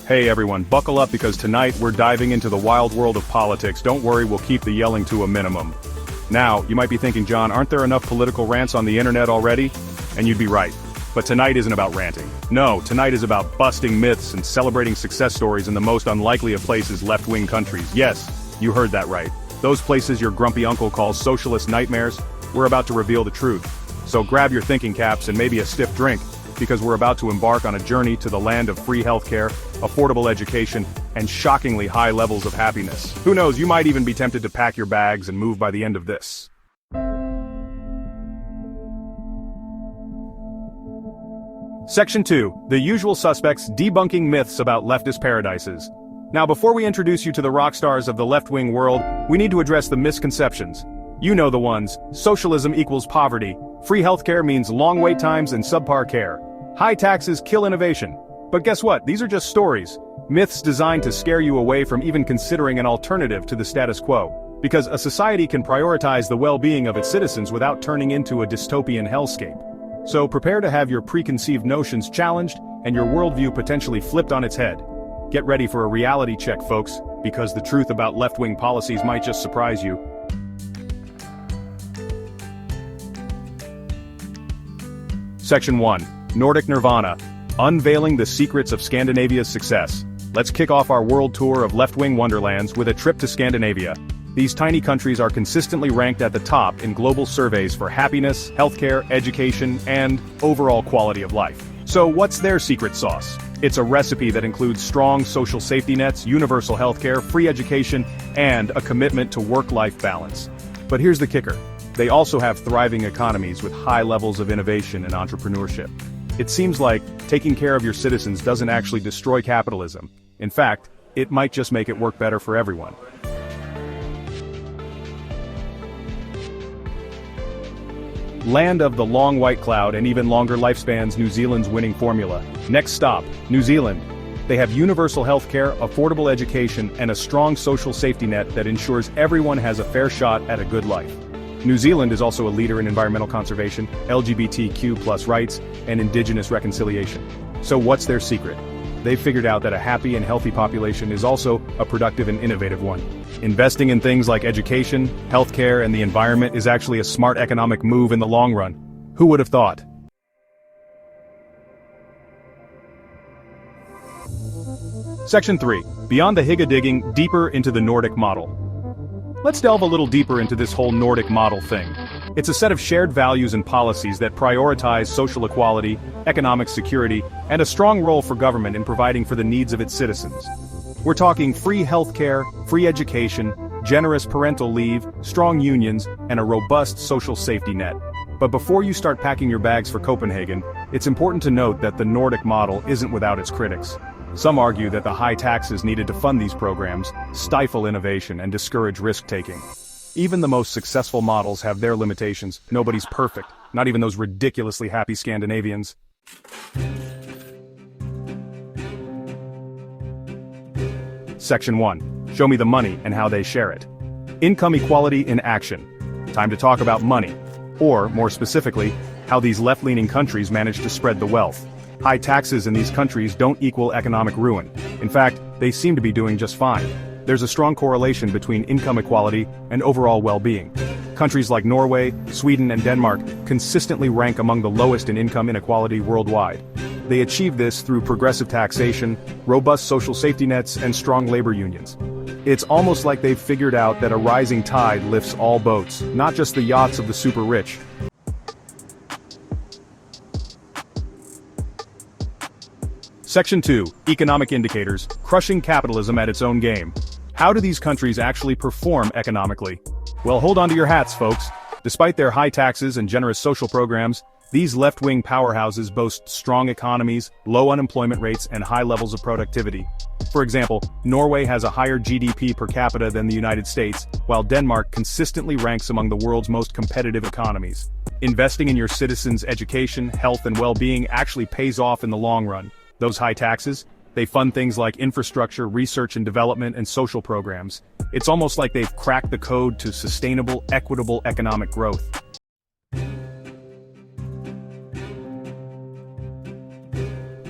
Hey everyone, buckle up because tonight we're diving into the wild world of politics. Don't worry, we'll keep the yelling to a minimum. Now, you might be thinking, John, aren't there enough political rants on the internet already? And you'd be right. But tonight isn't about ranting. No, tonight is about busting myths and celebrating success stories in the most unlikely of places, left-wing countries. Yes, you heard that right. Those places your grumpy uncle calls socialist nightmares. We're about to reveal the truth. So grab your thinking caps and maybe a stiff drink, because we're about to embark on a journey to the land of free healthcare, affordable education, and shockingly high levels of happiness. Who knows, you might even be tempted to pack your bags and move by the end of this. Section 2. The usual suspects debunking myths about leftist paradises. Now before we introduce you to the rock stars of the left-wing world, we need to address the misconceptions. You know the ones. Socialism equals poverty. Free healthcare means long wait times and subpar care. High taxes kill innovation. But guess what? These are just stories. Myths designed to scare you away from even considering an alternative to the status quo. Because a society can prioritize the well-being of its citizens without turning into a dystopian hellscape. So prepare to have your preconceived notions challenged and your worldview potentially flipped on its head. Get ready for a reality check, folks, because the truth about left-wing policies might just surprise you. Section 1. Nordic Nirvana. Unveiling the secrets of Scandinavia's success. Let's kick off our world tour of left-wing wonderlands with a trip to Scandinavia. These tiny countries are consistently ranked at the top in global surveys for happiness, healthcare, education, and overall quality of life. So what's their secret sauce? It's a recipe that includes strong social safety nets, universal healthcare, free education, and a commitment to work-life balance. But here's the kicker. They also have thriving economies with high levels of innovation and entrepreneurship. It seems like taking care of your citizens doesn't actually destroy capitalism. In fact, it might just make it work better for everyone. Land of the long white cloud and even longer lifespans, New Zealand's winning formula. Next stop, New Zealand. They have universal healthcare, affordable education, and a strong social safety net that ensures everyone has a fair shot at a good life. New Zealand is also a leader in environmental conservation, LGBTQ+ rights, and indigenous reconciliation. So what's their secret? They've figured out that a happy and healthy population is also a productive and innovative one. Investing in things like education, healthcare, and the environment is actually a smart economic move in the long run. Who would have thought? Section 3. Beyond the Higa digging, deeper into the Nordic model. Let's delve a little deeper into this whole Nordic model thing. It's a set of shared values and policies that prioritize social equality, economic security, and a strong role for government in providing for the needs of its citizens. We're talking free healthcare, free education, generous parental leave, strong unions, and a robust social safety net. But before you start packing your bags for Copenhagen, it's important to note that the Nordic model isn't without its critics. Some argue that the high taxes needed to fund these programs stifle innovation and discourage risk-taking. Even the most successful models have their limitations. Nobody's perfect, not even those ridiculously happy Scandinavians. Section 1. Show me the money and how they share it. Income equality in action. Time to talk about money. Or, more specifically, how these left-leaning countries manage to spread the wealth. High taxes in these countries don't equal economic ruin. In fact, they seem to be doing just fine. There's a strong correlation between income equality and overall well-being. Countries like Norway, Sweden, and Denmark consistently rank among the lowest in income inequality worldwide. They achieve this through progressive taxation, robust social safety nets, and strong labor unions. It's almost like they've figured out that a rising tide lifts all boats, not just the yachts of the super rich. Section 2. Economic indicators, crushing capitalism at its own game. How do these countries actually perform economically? Well, hold on to your hats, folks. Despite their high taxes and generous social programs, these left-wing powerhouses boast strong economies, low unemployment rates, and high levels of productivity. For example, Norway has a higher GDP per capita than the United States, while Denmark consistently ranks among the world's most competitive economies. Investing in your citizens' education, health, and well-being actually pays off in the long run. Those high taxes, they fund things like infrastructure, research and development, and social programs. It's almost like they've cracked the code to sustainable, equitable economic growth.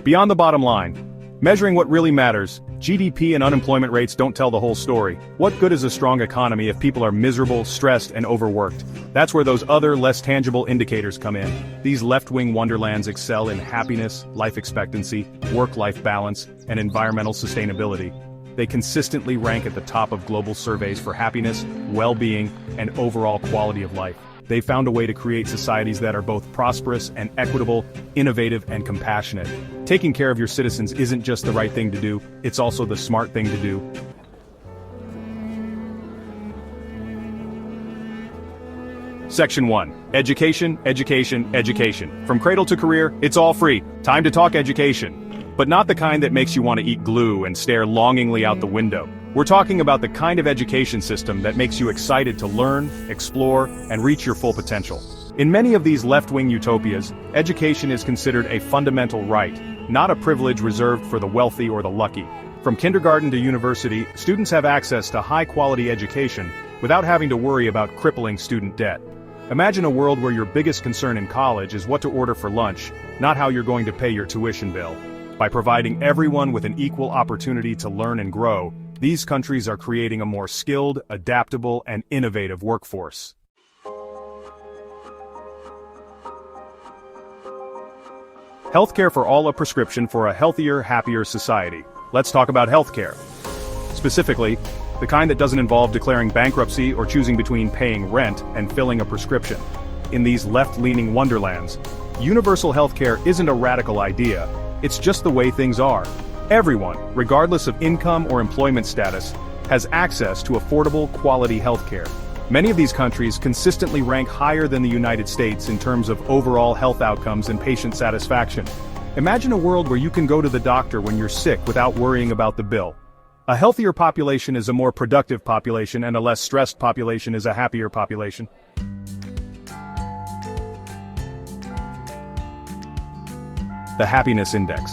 Beyond the bottom line, Measuring what really matters, GDP and unemployment rates don't tell the whole story. What good is a strong economy if people are miserable, stressed, and overworked? That's where those other, less tangible indicators come in. These left-wing wonderlands excel in happiness, life expectancy, work-life balance, and environmental sustainability. They consistently rank at the top of global surveys for happiness, well-being, and overall quality of life. They found a way to create societies that are both prosperous and equitable, innovative and compassionate. Taking care of your citizens isn't just the right thing to do, it's also the smart thing to do. Section 1. Education, education, education. From cradle to career, it's all free. Time to talk education. But not the kind that makes you want to eat glue and stare longingly out the window. We're talking about the kind of education system that makes you excited to learn, explore, and reach your full potential. In many of these left-wing utopias, education is considered a fundamental right, not a privilege reserved for the wealthy or the lucky. From kindergarten to university, students have access to high-quality education without having to worry about crippling student debt. Imagine a world where your biggest concern in college is what to order for lunch, not how you're going to pay your tuition bill. By providing everyone with an equal opportunity to learn and grow, these countries are creating a more skilled, adaptable, and innovative workforce. Healthcare for all, a prescription for a healthier, happier society. Let's talk about healthcare. Specifically, the kind that doesn't involve declaring bankruptcy or choosing between paying rent and filling a prescription. In these left-leaning wonderlands, universal healthcare isn't a radical idea, it's just the way things are. Everyone, regardless of income or employment status, has access to affordable, quality healthcare. Many of these countries consistently rank higher than the United States in terms of overall health outcomes and patient satisfaction. Imagine a world where you can go to the doctor when you're sick without worrying about the bill. A healthier population is a more productive population, and a less stressed population is a happier population. The Happiness Index.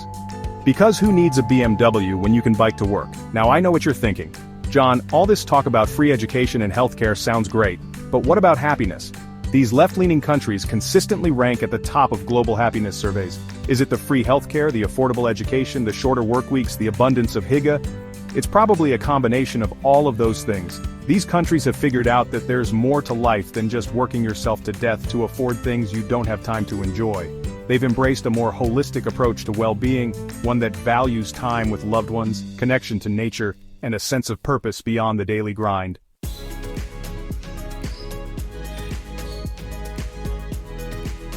Because who needs a BMW when you can bike to work? Now I know what you're thinking. John, all this talk about free education and healthcare sounds great, but what about happiness? These left-leaning countries consistently rank at the top of global happiness surveys. Is it the free healthcare, the affordable education, the shorter work weeks, the abundance of hygge? It's probably a combination of all of those things. These countries have figured out that there's more to life than just working yourself to death to afford things you don't have time to enjoy. They've embraced a more holistic approach to well-being, one that values time with loved ones, connection to nature, and a sense of purpose beyond the daily grind.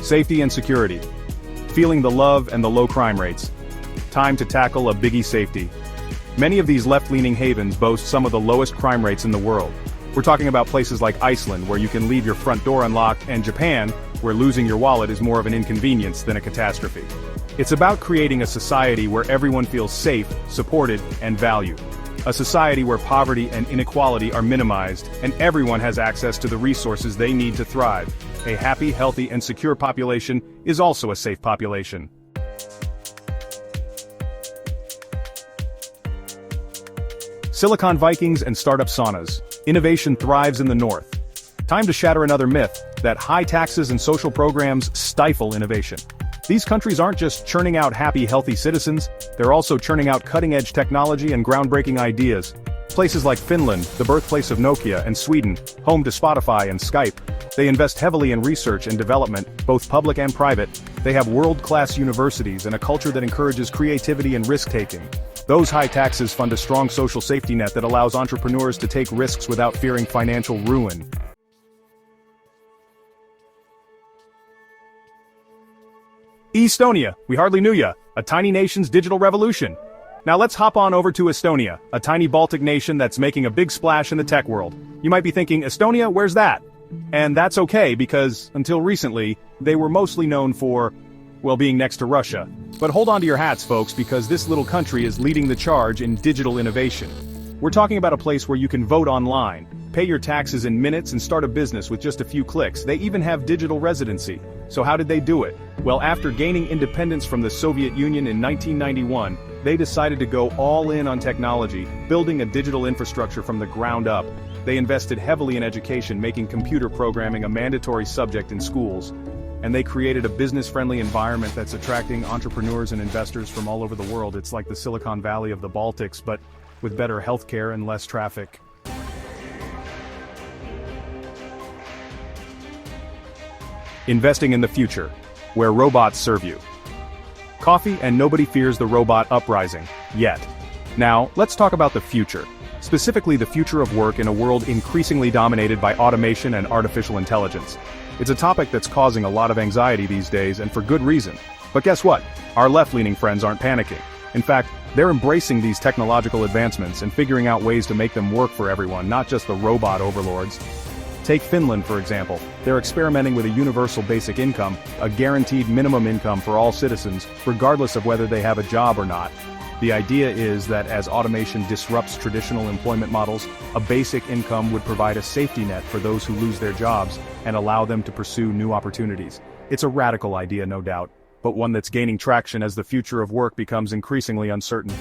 Safety and security. Feeling the love and the low crime rates. Time to tackle a biggie: safety. Many of these left-leaning havens boast some of the lowest crime rates in the world. We're talking about places like Iceland, where you can leave your front door unlocked, and Japan, where losing your wallet is more of an inconvenience than a catastrophe. It's about creating a society where everyone feels safe, supported, and valued. A society where poverty and inequality are minimized, and everyone has access to the resources they need to thrive. A happy, healthy, and secure population is also a safe population. Silicon Vikings and startup saunas. Innovation thrives in the North. Time to shatter another myth, that high taxes and social programs stifle innovation. These countries aren't just churning out happy, healthy citizens, they're also churning out cutting-edge technology and groundbreaking ideas. Places like Finland, the birthplace of Nokia, and Sweden, home to Spotify and Skype, they invest heavily in research and development, both public and private. They have world-class universities and a culture that encourages creativity and risk-taking. Those high taxes fund a strong social safety net that allows entrepreneurs to take risks without fearing financial ruin. E-stonia, we hardly knew ya, a tiny nation's digital revolution. Now let's hop on over to Estonia, a tiny Baltic nation that's making a big splash in the tech world. You might be thinking, Estonia, where's that? And that's okay, because, until recently, they were mostly known for, well, being next to Russia. But hold on to your hats, folks, because this little country is leading the charge in digital innovation. We're talking about a place where you can vote online, pay your taxes in minutes, and start a business with just a few clicks. They even have digital residency. So how did they do it? Well, after gaining independence from the Soviet Union in 1991, they decided to go all in on technology, building a digital infrastructure from the ground up. They invested heavily in education, making computer programming a mandatory subject in schools. and they created a business-friendly environment that's attracting entrepreneurs and investors from all over the world. It's like the Silicon Valley of the Baltics, but with better healthcare and less traffic. Investing in the future, where robots serve you. Coffee and nobody fears the robot uprising, yet. Now, let's talk about the future. Specifically the future of work in a world increasingly dominated by automation and artificial intelligence. It's a topic that's causing a lot of anxiety these days, and for good reason. But guess what? Our left-leaning friends aren't panicking. In fact, they're embracing these technological advancements and figuring out ways to make them work for everyone, not just the robot overlords. Take Finland, for example. They're experimenting with a universal basic income, a guaranteed minimum income for all citizens, regardless of whether they have a job or not. The idea is that as automation disrupts traditional employment models, a basic income would provide a safety net for those who lose their jobs and allow them to pursue new opportunities. It's a radical idea, no doubt, but one that's gaining traction as the future of work becomes increasingly uncertain.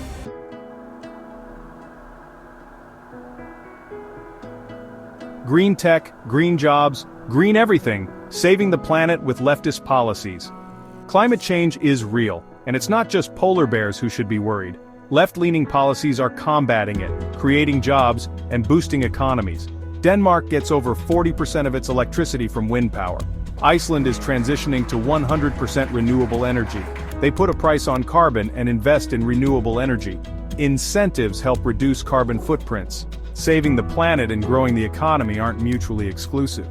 Green tech, green jobs, green everything, saving the planet with leftist policies. Climate change is real, and it's not just polar bears who should be worried. Left-leaning policies are combating it, creating jobs, and boosting economies. Denmark gets over 40% of its electricity from wind power. Iceland is transitioning to 100% renewable energy. They put a price on carbon and invest in renewable energy. Incentives help reduce carbon footprints. Saving the planet and growing the economy aren't mutually exclusive.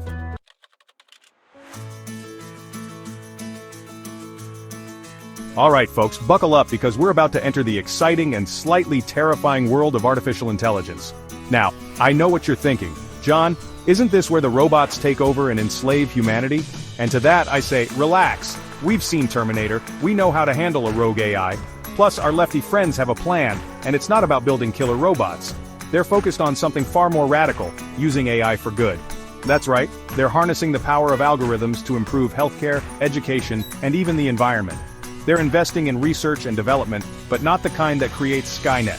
Alright folks, buckle up because we're about to enter the exciting and slightly terrifying world of artificial intelligence. Now, I know what you're thinking. John, isn't this where the robots take over and enslave humanity? And to that I say, relax. We've seen Terminator, we know how to handle a rogue AI. Plus our lefty friends have a plan, and it's not about building killer robots. They're focused on something far more radical, using AI for good. That's right, they're harnessing the power of algorithms to improve healthcare, education, and even the environment. They're investing in research and development, but not the kind that creates Skynet.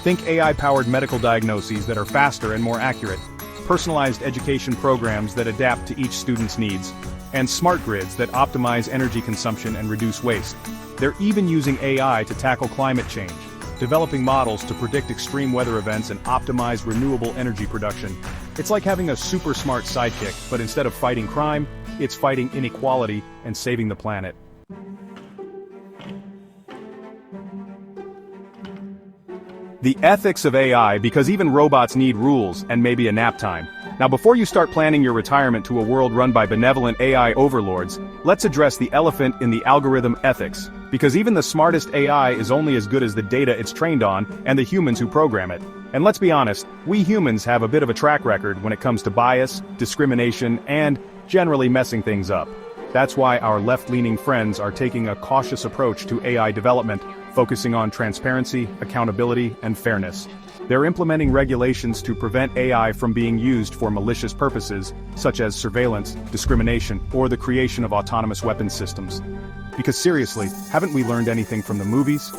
Think AI-powered medical diagnoses that are faster and more accurate, personalized education programs that adapt to each student's needs, and smart grids that optimize energy consumption and reduce waste. They're even using AI to tackle climate change, developing models to predict extreme weather events and optimize renewable energy production. It's like having a super smart sidekick, but instead of fighting crime, it's fighting inequality and saving the planet. The ethics of AI, because even robots need rules and maybe a nap time. Now before you start planning your retirement to a world run by benevolent AI overlords, let's address the elephant in the algorithm ethics. Because even the smartest AI is only as good as the data it's trained on and the humans who program it. And let's be honest, we humans have a bit of a track record when it comes to bias, discrimination, and generally messing things up. That's why our left-leaning friends are taking a cautious approach to AI development, focusing on transparency, accountability, and fairness. They're implementing regulations to prevent AI from being used for malicious purposes, such as surveillance, discrimination, or the creation of autonomous weapons systems. Because seriously, haven't we learned anything from the movies?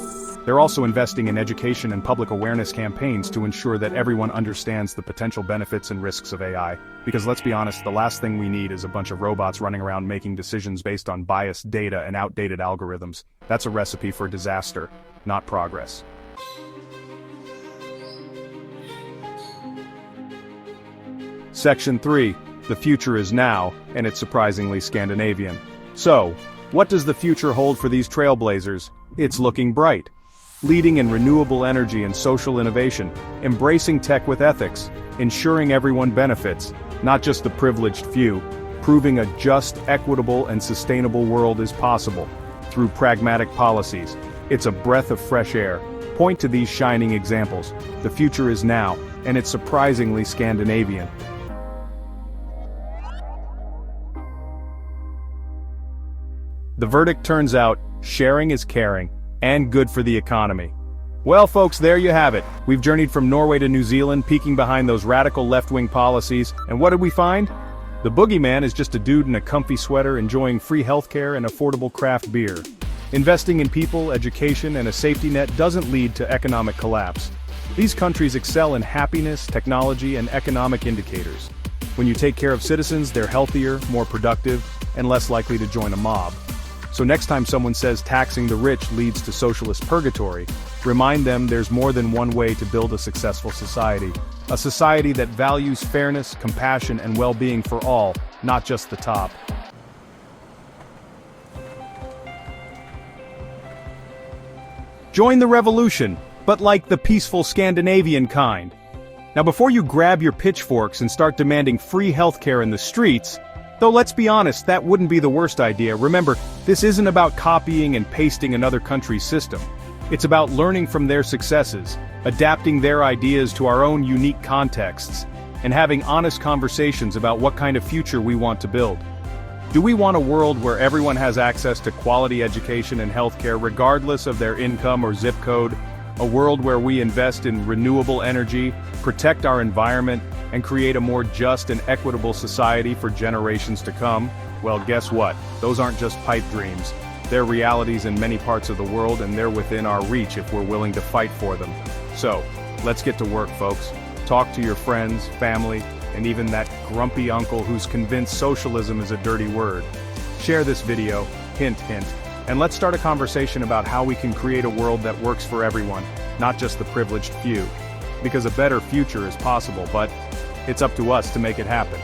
They're also investing in education and public awareness campaigns to ensure that everyone understands the potential benefits and risks of AI. Because let's be honest, the last thing we need is a bunch of robots running around making decisions based on biased data and outdated algorithms. That's a recipe for disaster, not progress. Section 3. The future is now, and it's surprisingly Scandinavian. So, what does the future hold for these trailblazers? It's looking bright. Leading in renewable energy and social innovation, embracing tech with ethics, ensuring everyone benefits, not just the privileged few, proving a just, equitable, and sustainable world is possible, through pragmatic policies. It's a breath of fresh air. Point to these shining examples. The future is now, and it's surprisingly Scandinavian. The verdict turns out, sharing is caring, and good for the economy. Well folks, there you have it. We've journeyed from Norway to New Zealand, peeking behind those radical left-wing policies, and what did we find? The boogeyman is just a dude in a comfy sweater enjoying free healthcare and affordable craft beer. Investing in people, education, and a safety net doesn't lead to economic collapse. These countries excel in happiness, technology, and economic indicators. When you take care of citizens, they're healthier, more productive, and less likely to join a mob. So next time someone says taxing the rich leads to socialist purgatory, remind them there's more than one way to build a successful society. A society that values fairness, compassion, and well-being for all, not just the top. Join the revolution, but like the peaceful Scandinavian kind. Now before you grab your pitchforks and start demanding free healthcare in the streets, though let's be honest, that wouldn't be the worst idea. Remember, this isn't about copying and pasting another country's system. It's about learning from their successes, adapting their ideas to our own unique contexts, and having honest conversations about what kind of future we want to build. Do we want a world where everyone has access to quality education and healthcare regardless of their income or zip code? A world where we invest in renewable energy, protect our environment, and create a more just and equitable society for generations to come? Well, guess what? Those aren't just pipe dreams. They're realities in many parts of the world, and they're within our reach if we're willing to fight for them. So, let's get to work, folks. Talk to your friends, family, and even that grumpy uncle who's convinced socialism is a dirty word. Share this video, hint, hint, and let's start a conversation about how we can create a world that works for everyone, not just the privileged few. Because a better future is possible, but it's up to us to make it happen.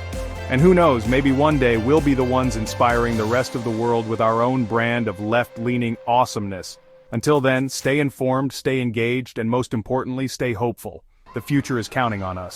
And who knows, maybe one day we'll be the ones inspiring the rest of the world with our own brand of left-leaning awesomeness. Until then, stay informed, stay engaged, and most importantly, stay hopeful. The future is counting on us.